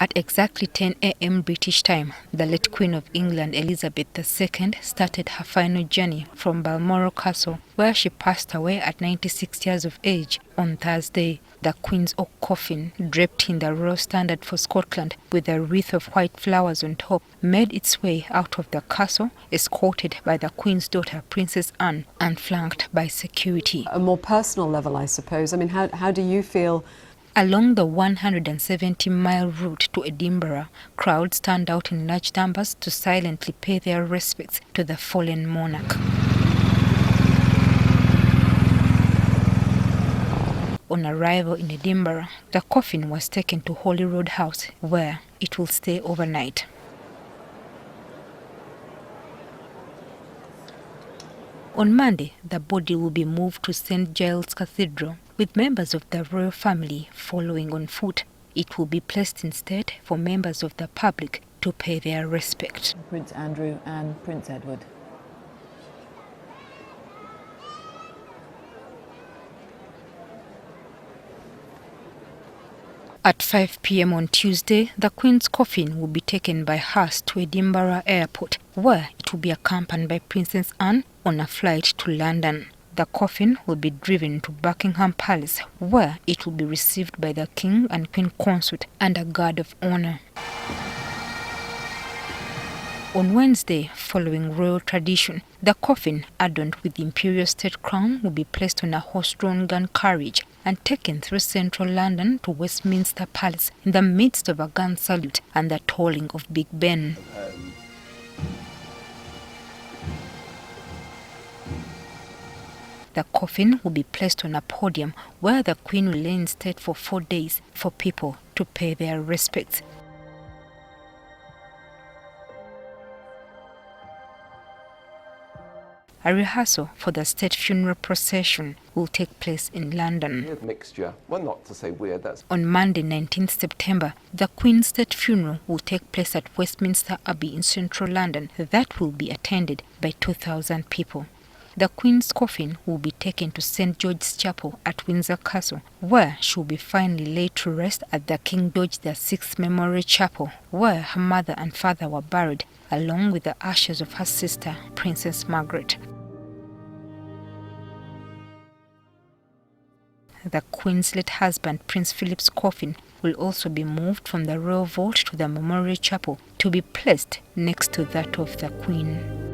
At exactly 10 a.m. British time, the late Queen of England Elizabeth II started her final journey from Balmoral Castle, where she passed away at 96 years of age on Thursday. The Queen's oak coffin, draped in the Royal Standard for Scotland with a wreath of white flowers on top, made its way out of the castle, escorted by the Queen's daughter Princess Anne and flanked by security. A more personal level, I suppose. I mean, how do you feel? Along the 170-mile route to Edinburgh, crowds turned out in large numbers to silently pay their respects to the fallen monarch. On arrival in Edinburgh, the coffin was taken to Holyrood House, where it will stay overnight. On Monday, the body will be moved to St. Giles Cathedral, with members of the royal family following on foot. It will be placed instead for members of the public to pay their respect. Prince Andrew and Prince Edward. At 5 p.m. on Tuesday, the Queen's coffin will be taken by hearse to Edinburgh Airport, where it will be accompanied by Princess Anne on a flight to London. The coffin will be driven to Buckingham Palace, where it will be received by the King and Queen Consort and a guard of honor. On Wednesday, following royal tradition, the coffin, adorned with the imperial state crown, will be placed on a horse-drawn gun carriage and taken through central London to Westminster Palace in the midst of a gun salute and the tolling of Big Ben. The coffin will be placed on a podium where the Queen will lay in state for 4 days for people to pay their respects. A rehearsal for the state funeral procession will take place in London. Weird mixture. Well, not to say weird, that's... On Monday, 19th September, the Queen's state funeral will take place at Westminster Abbey in central London. That will be attended by 2,000 people. The Queen's coffin will be taken to St. George's Chapel at Windsor Castle, where she will be finally laid to rest at the King George VI Memorial Chapel, where her mother and father were buried, along with the ashes of her sister, Princess Margaret. The Queen's late husband, Prince Philip's coffin, will also be moved from the royal vault to the Memorial Chapel to be placed next to that of the Queen.